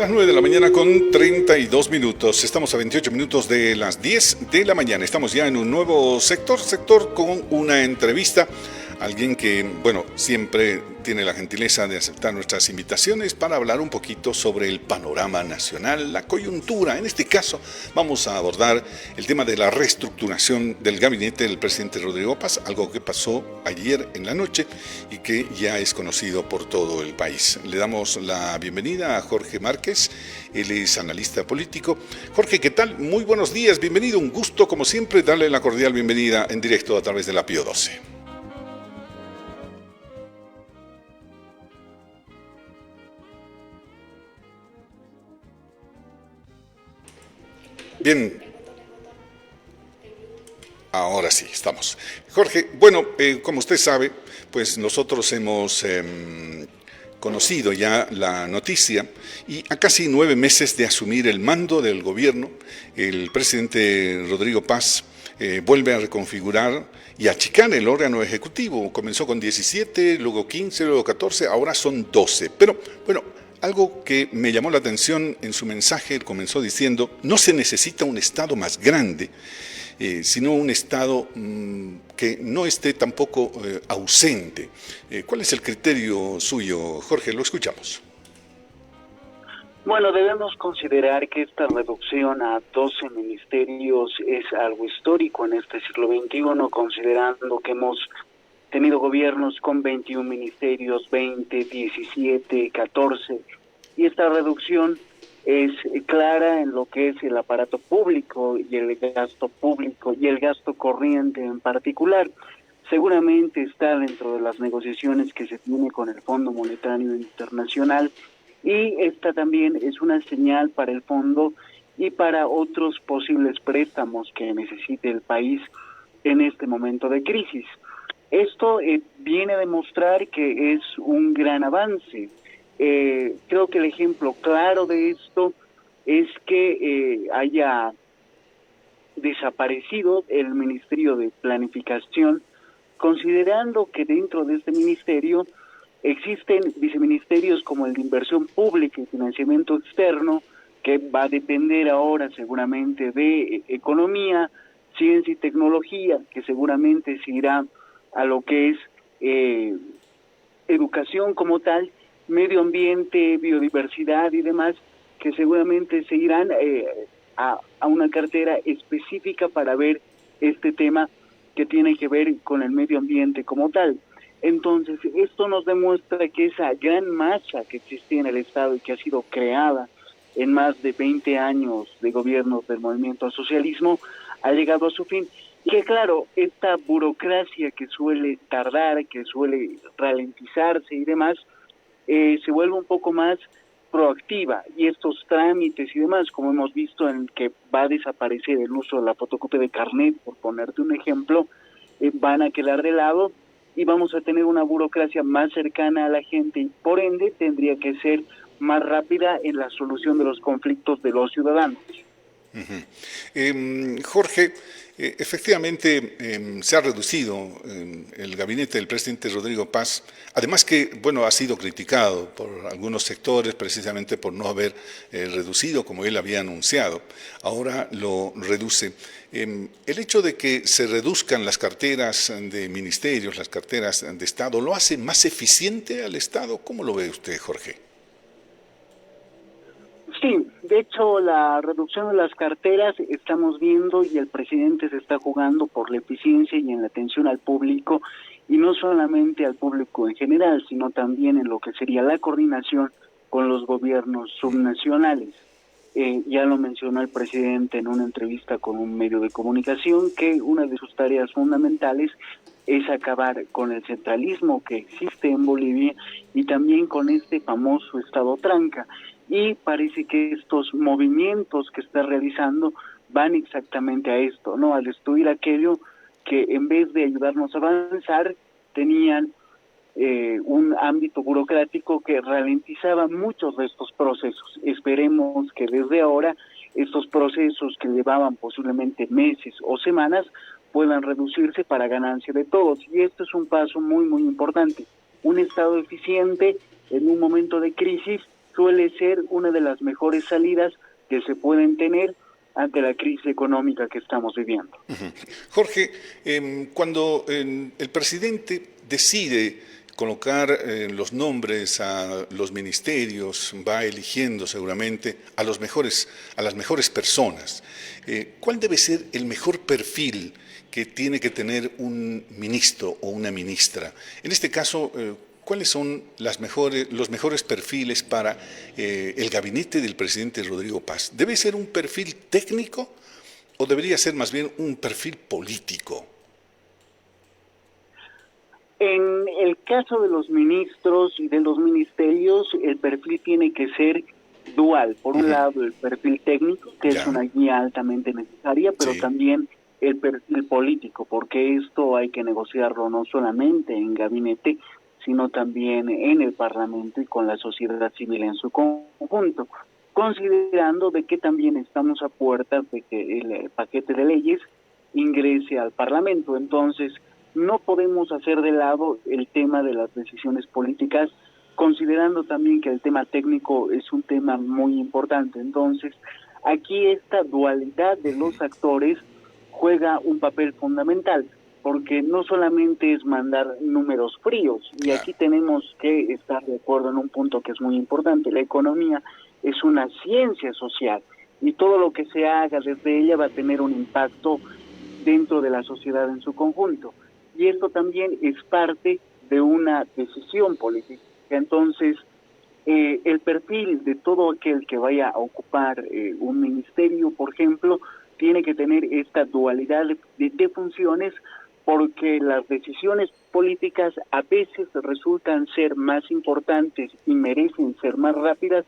Las 9 de la mañana con 32 minutos. Estamos a 28 minutos de las 10 de la mañana. Estamos ya en un nuevo sector con una entrevista. Alguien que, bueno, siempre tiene la gentileza de aceptar nuestras invitaciones para hablar un poquito sobre el panorama nacional, la coyuntura. En este caso, vamos a abordar el tema de la reestructuración del gabinete del presidente Rodrigo Paz, algo que pasó ayer en la noche y que ya es conocido por todo el país. Le damos la bienvenida a Jorge Márquez, él es analista político. Jorge, ¿qué tal? Muy buenos días, bienvenido, un gusto como siempre darle la cordial bienvenida en directo a través de la Pío 12. Bien, ahora sí, estamos. Jorge, bueno, como usted sabe, pues nosotros hemos conocido ya la noticia y a casi 9 meses de asumir el mando del gobierno, el presidente Rodrigo Paz vuelve a reconfigurar y achicar el órgano ejecutivo. Comenzó con 17, luego 15, luego 14, ahora son 12. Pero, bueno, algo que me llamó la atención en su mensaje, él comenzó diciendo, no se necesita un Estado más grande, sino un Estado que no esté tampoco ausente. ¿Cuál es el criterio suyo, Jorge? Lo escuchamos. Bueno, debemos considerar que esta reducción a 12 ministerios es algo histórico en este siglo XXI, considerando que hemos tenido gobiernos con 21 ministerios, 20, 17, 14, y esta reducción es clara en lo que es el aparato público y el gasto público y el gasto corriente en particular. Seguramente está dentro de las negociaciones que se tiene con el Fondo Monetario Internacional, y esta también es una señal para el fondo y para otros posibles préstamos que necesite el país en este momento de crisis. Esto viene a demostrar que es un gran avance. Creo que el ejemplo claro de esto es que haya desaparecido el Ministerio de Planificación, considerando que dentro de este ministerio existen viceministerios como el de Inversión Pública y Financiamiento Externo, que va a depender ahora seguramente de Economía, Ciencia y Tecnología, que seguramente se irá a lo que es educación como tal, medio ambiente, biodiversidad y demás, que seguramente se irán a una cartera específica para ver este tema que tiene que ver con el medio ambiente como tal. Entonces, esto nos demuestra que esa gran masa que existía en el Estado y que ha sido creada en más de 20 años de gobiernos del movimiento al socialismo ha llegado a su fin. Y que claro, esta burocracia que suele tardar, que suele ralentizarse y demás, se vuelve un poco más proactiva, y estos trámites y demás, como hemos visto en que va a desaparecer el uso de la fotocopia de carnet, por ponerte un ejemplo, van a quedar de lado y vamos a tener una burocracia más cercana a la gente y por ende tendría que ser más rápida en la solución de los conflictos de los ciudadanos. Jorge, efectivamente se ha reducido el gabinete del presidente Rodrigo Paz, además que, bueno, ha sido criticado por algunos sectores precisamente por no haber reducido como él había anunciado. Ahora lo reduce. El hecho de que se reduzcan las carteras de ministerios, las carteras de Estado, ¿lo hace más eficiente al Estado? ¿Cómo lo ve usted, Jorge? Sí, de hecho la reducción de las carteras estamos viendo y el presidente se está jugando por la eficiencia y en la atención al público, y no solamente al público en general, sino también en lo que sería la coordinación con los gobiernos subnacionales. Ya lo mencionó el presidente en una entrevista con un medio de comunicación que una de sus tareas fundamentales es acabar con el centralismo que existe en Bolivia y también con este famoso Estado tranca. Y parece que estos movimientos que está realizando van exactamente a esto, ¿no? A destruir aquello que en vez de ayudarnos a avanzar, tenían un ámbito burocrático que ralentizaba muchos de estos procesos. Esperemos que desde ahora estos procesos que llevaban posiblemente meses o semanas puedan reducirse para ganancia de todos. Y esto es un paso muy, muy importante. Un Estado eficiente en un momento de crisis suele ser una de las mejores salidas que se pueden tener ante la crisis económica que estamos viviendo. Jorge, cuando el presidente decide colocar los nombres a los ministerios, va eligiendo seguramente a las mejores personas. ¿Cuál debe ser el mejor perfil que tiene que tener un ministro o una ministra? En este caso, ¿cuáles son los mejores perfiles para el gabinete del presidente Rodrigo Paz? ¿Debe ser un perfil técnico o debería ser más bien un perfil político? En el caso de los ministros y de los ministerios, el perfil tiene que ser dual. Por un lado, el perfil técnico, que es una guía altamente necesaria, pero también el perfil político, porque esto hay que negociarlo no solamente en gabinete, sino también en el Parlamento y con la sociedad civil en su conjunto, considerando de que también estamos a puertas de que el paquete de leyes ingrese al Parlamento. Entonces, no podemos hacer de lado el tema de las decisiones políticas, considerando también que el tema técnico es un tema muy importante. Entonces, aquí esta dualidad de los actores juega un papel fundamental, porque no solamente es mandar números fríos, y aquí tenemos que estar de acuerdo en un punto que es muy importante. La economía es una ciencia social, y todo lo que se haga desde ella va a tener un impacto dentro de la sociedad en su conjunto. Y esto también es parte de una decisión política. Entonces, el perfil de todo aquel que vaya a ocupar un ministerio, por ejemplo, tiene que tener esta dualidad de funciones, porque las decisiones políticas a veces resultan ser más importantes y merecen ser más rápidas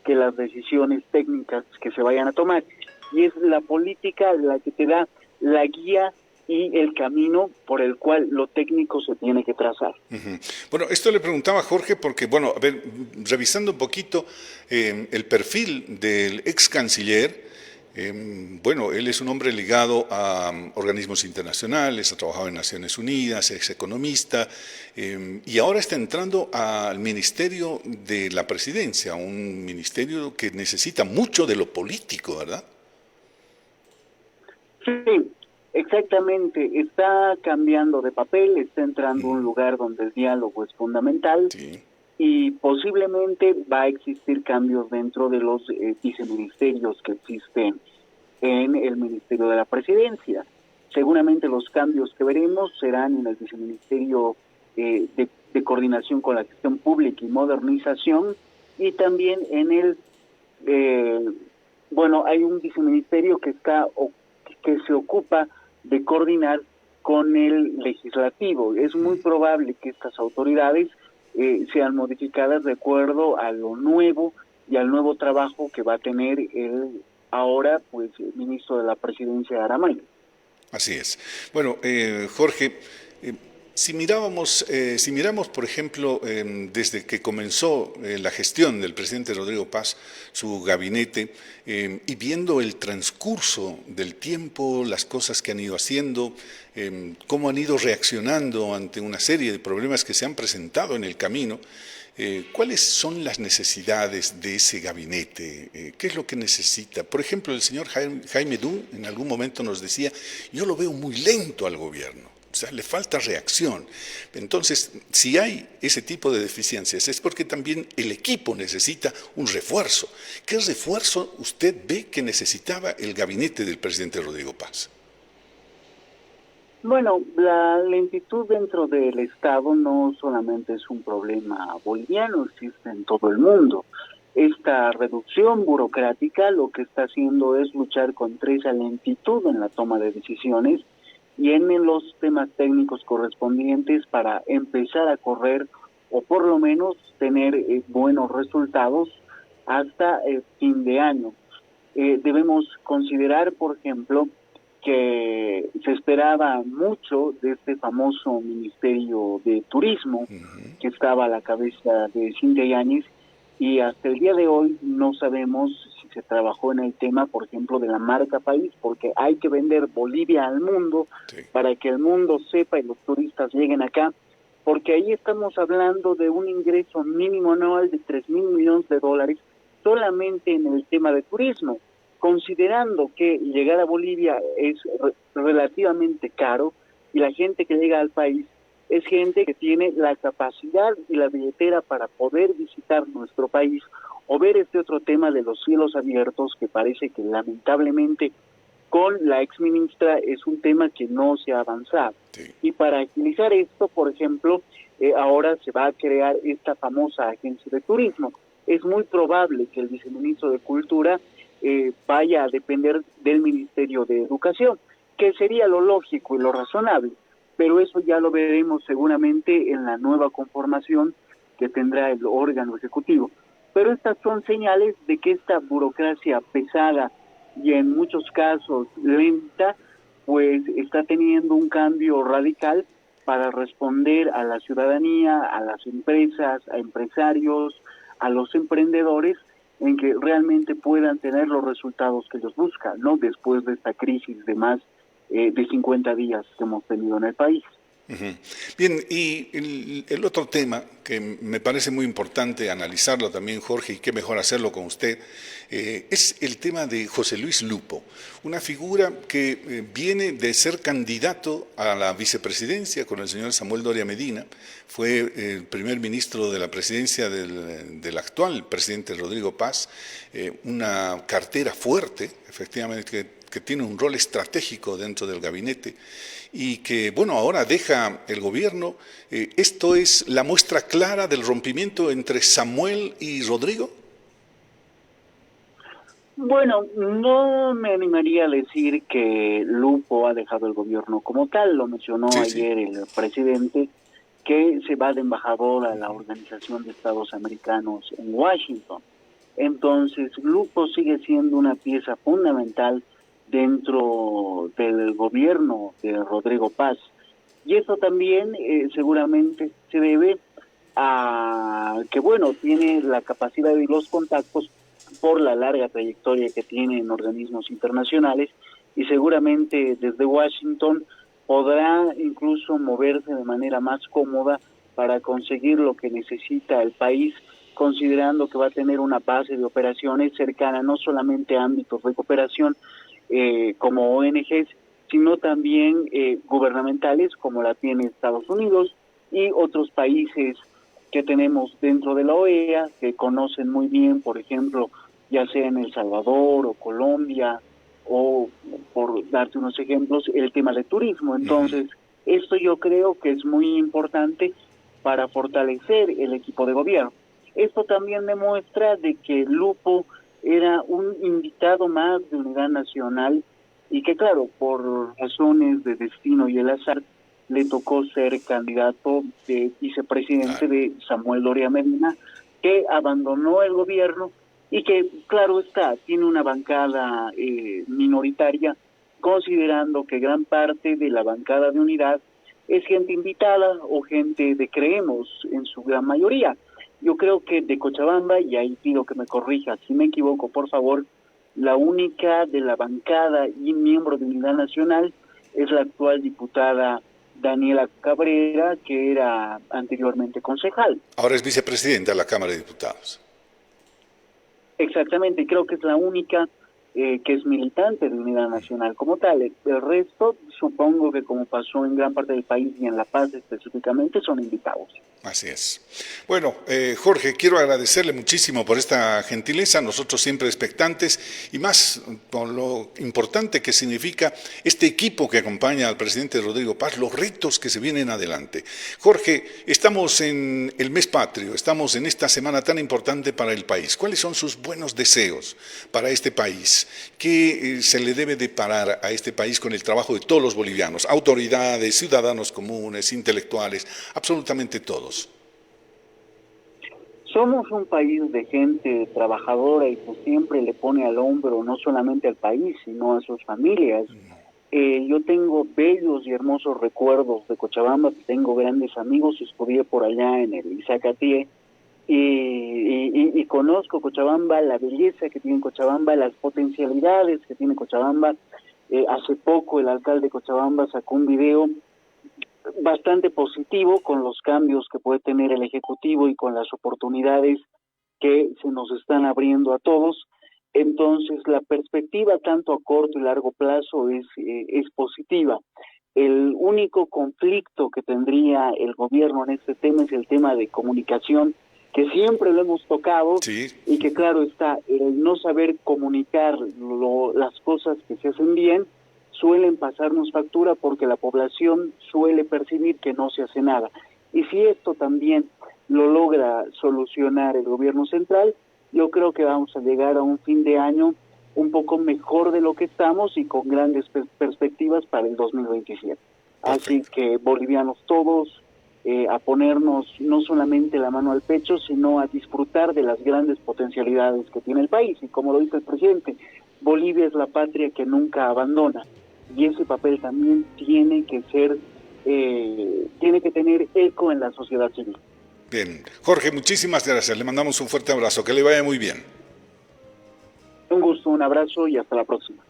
que las decisiones técnicas que se vayan a tomar. Y es la política la que te da la guía y el camino por el cual lo técnico se tiene que trazar. Bueno, esto le preguntaba a Jorge porque, bueno, a ver, revisando un poquito el perfil del ex canciller, bueno, él es un hombre ligado a organismos internacionales, ha trabajado en Naciones Unidas, es economista, y ahora está entrando al Ministerio de la Presidencia, un ministerio que necesita mucho de lo político, ¿verdad? Sí. Exactamente, está cambiando de papel, está entrando a un lugar donde el diálogo es fundamental, y posiblemente va a existir cambios dentro de los viceministerios que existen en el Ministerio de la Presidencia. Seguramente los cambios que veremos serán en el viceministerio de coordinación con la gestión pública y modernización, y también en el, hay un viceministerio que se ocupa de coordinar con el legislativo. Es muy probable que estas autoridades sean modificadas de acuerdo a lo nuevo y al nuevo trabajo que va a tener el ahora el ministro de la Presidencia, Aramayo. Así es. Bueno, Jorge, si miramos, por ejemplo, desde que comenzó la gestión del presidente Rodrigo Paz, su gabinete, y viendo el transcurso del tiempo, las cosas que han ido haciendo, cómo han ido reaccionando ante una serie de problemas que se han presentado en el camino, ¿cuáles son las necesidades de ese gabinete? ¿Qué es lo que necesita? Por ejemplo, el señor Jaime Dun en algún momento nos decía, yo lo veo muy lento al gobierno. O sea, le falta reacción. Entonces, si hay ese tipo de deficiencias, es porque también el equipo necesita un refuerzo. ¿Qué refuerzo usted ve que necesitaba el gabinete del presidente Rodrigo Paz? Bueno, la lentitud dentro del Estado no solamente es un problema boliviano, existe en todo el mundo. Esta reducción burocrática lo que está haciendo es luchar contra esa lentitud en la toma de decisiones y en los temas técnicos correspondientes para empezar a correr o por lo menos tener buenos resultados hasta el fin de año. Debemos considerar, por ejemplo, que se esperaba mucho de este famoso Ministerio de Turismo que estaba a la cabeza de Cintia Yáñez, y hasta el día de hoy no sabemos si se trabajó en el tema, por ejemplo, de la marca país, porque hay que vender Bolivia al mundo para que el mundo sepa y los turistas lleguen acá porque ahí estamos hablando de un ingreso mínimo anual de 3.000 millones de dólares solamente en el tema de turismo, considerando que llegar a Bolivia es relativamente caro y la gente que llega al país es gente que tiene la capacidad y la billetera para poder visitar nuestro país o ver este otro tema de los cielos abiertos que parece que lamentablemente con la exministra es un tema que no se ha avanzado. Sí. Y para agilizar esto, por ejemplo, ahora se va a crear esta famosa agencia de turismo. Es muy probable que el viceministro de Cultura vaya a depender del Ministerio de Educación, que sería lo lógico y lo razonable, pero eso ya lo veremos seguramente en la nueva conformación que tendrá el órgano ejecutivo. Pero estas son señales de que esta burocracia pesada y en muchos casos lenta, pues está teniendo un cambio radical para responder a la ciudadanía, a las empresas, a empresarios, a los emprendedores, en que realmente puedan tener los resultados que ellos buscan, ¿no? Después de esta crisis de más de 50 días que hemos tenido en el país. Uh-huh. Bien, y el otro tema que me parece muy importante analizarlo también, Jorge, y qué mejor hacerlo con usted, es el tema de José Luis Lupo, una figura que viene de ser candidato a la vicepresidencia con el señor Samuel Doria Medina, fue el primer ministro de la presidencia del actual presidente Rodrigo Paz, una cartera fuerte, efectivamente, que tiene un rol estratégico dentro del gabinete y que, bueno, ahora deja el gobierno. ¿Esto es la muestra clara del rompimiento entre Samuel y Rodrigo? Bueno, no me animaría a decir que Lupo ha dejado el gobierno como tal, lo mencionó ayer el presidente, que se va de embajador a la Organización de Estados Americanos en Washington. Entonces, Lupo sigue siendo una pieza fundamental dentro del gobierno de Rodrigo Paz. Y eso también seguramente se debe a que, bueno, tiene la capacidad y los contactos por la larga trayectoria que tiene en organismos internacionales y seguramente desde Washington podrá incluso moverse de manera más cómoda para conseguir lo que necesita el país, considerando que va a tener una base de operaciones cercana no solamente a ámbitos de cooperación como ONGs, sino también gubernamentales como la tiene Estados Unidos y otros países que tenemos dentro de la OEA, que conocen muy bien, por ejemplo, ya sea en El Salvador o Colombia, o por darte unos ejemplos, el tema de turismo. Entonces, esto yo creo que es muy importante para fortalecer el equipo de gobierno. Esto también demuestra de que Lupo era un invitado más de Unidad Nacional y que, claro, por razones de destino y el azar, le tocó ser candidato de vicepresidente de Samuel Doria Medina, que abandonó el gobierno y que, claro está, tiene una bancada minoritaria, considerando que gran parte de la bancada de Unidad es gente invitada o gente de Creemos en su gran mayoría. Yo creo que de Cochabamba, y ahí pido que me corrija si me equivoco, por favor, la única de la bancada y miembro de Unidad Nacional es la actual diputada Daniela Cabrera, que era anteriormente concejal. Ahora es vicepresidenta de la Cámara de Diputados. Exactamente, creo que es la única que es militante de Unidad Nacional como tal. El resto, supongo que como pasó en gran parte del país y en La Paz específicamente, son invitados. Así es. Bueno, Jorge, quiero agradecerle muchísimo por esta gentileza, nosotros siempre expectantes, y más con lo importante que significa este equipo que acompaña al presidente Rodrigo Paz, los retos que se vienen adelante. Jorge, estamos en el mes patrio, estamos en esta semana tan importante para el país. ¿Cuáles son sus buenos deseos para este país? ¿Qué se le debe deparar a este país con el trabajo de todos los bolivianos, autoridades, ciudadanos comunes, intelectuales, absolutamente todos? Somos un país de gente trabajadora y que siempre le pone al hombro no solamente al país, sino a sus familias. Yo tengo bellos y hermosos recuerdos de Cochabamba, tengo grandes amigos, estudié por allá en el Isacatie y conozco Cochabamba, la belleza que tiene Cochabamba, las potencialidades que tiene Cochabamba. Hace poco el alcalde de Cochabamba sacó un video bastante positivo con los cambios que puede tener el Ejecutivo y con las oportunidades que se nos están abriendo a todos. Entonces, la perspectiva tanto a corto y largo plazo es positiva. El único conflicto que tendría el gobierno en este tema es el tema de comunicación, que siempre lo hemos tocado, Sí. y que claro está, el no saber comunicar las cosas que se hacen bien, suelen pasarnos factura porque la población suele percibir que no se hace nada. Y si esto también lo logra solucionar el gobierno central, yo creo que vamos a llegar a un fin de año un poco mejor de lo que estamos y con grandes perspectivas para el 2027. Así que bolivianos todos, a ponernos no solamente la mano al pecho, sino a disfrutar de las grandes potencialidades que tiene el país. Y como lo dice el presidente, Bolivia es la patria que nunca abandona. Y ese papel también tiene que ser, tiene que tener eco en la sociedad civil. Bien, Jorge, muchísimas gracias. Le mandamos un fuerte abrazo. Que le vaya muy bien. Un gusto, un abrazo y hasta la próxima.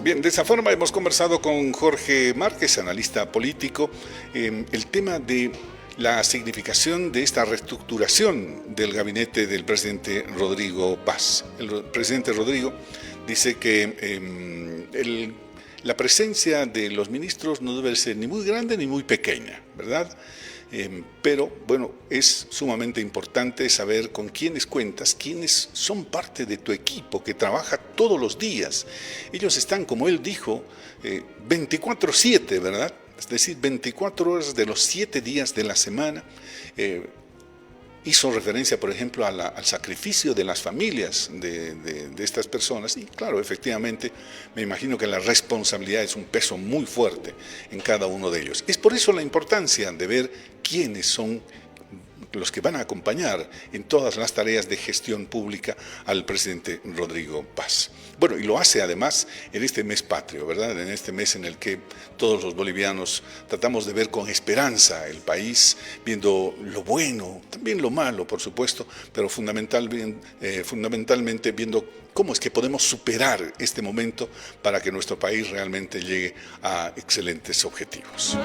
Bien, de esa forma hemos conversado con Jorge Márquez, analista político, el tema de la significación de esta reestructuración del gabinete del presidente Rodrigo Paz. El presidente Rodrigo dice que la presencia de los ministros no debe ser ni muy grande ni muy pequeña, ¿verdad? Pero bueno, es sumamente importante saber con quiénes cuentas, quiénes son parte de tu equipo que trabaja todos los días. Ellos están, como él dijo, 24/7, ¿verdad? Es decir, 24 horas de los 7 días de la semana. Hizo referencia, por ejemplo, al sacrificio de las familias de estas personas. Y claro, efectivamente, me imagino que la responsabilidad es un peso muy fuerte en cada uno de ellos. Es por eso la importancia de ver quiénes son los que van a acompañar en todas las tareas de gestión pública al presidente Rodrigo Paz. Bueno, y lo hace además en este mes patrio, ¿verdad? En este mes en el que todos los bolivianos tratamos de ver con esperanza el país, viendo lo bueno, también lo malo, por supuesto, pero fundamentalmente viendo cómo es que podemos superar este momento para que nuestro país realmente llegue a excelentes objetivos.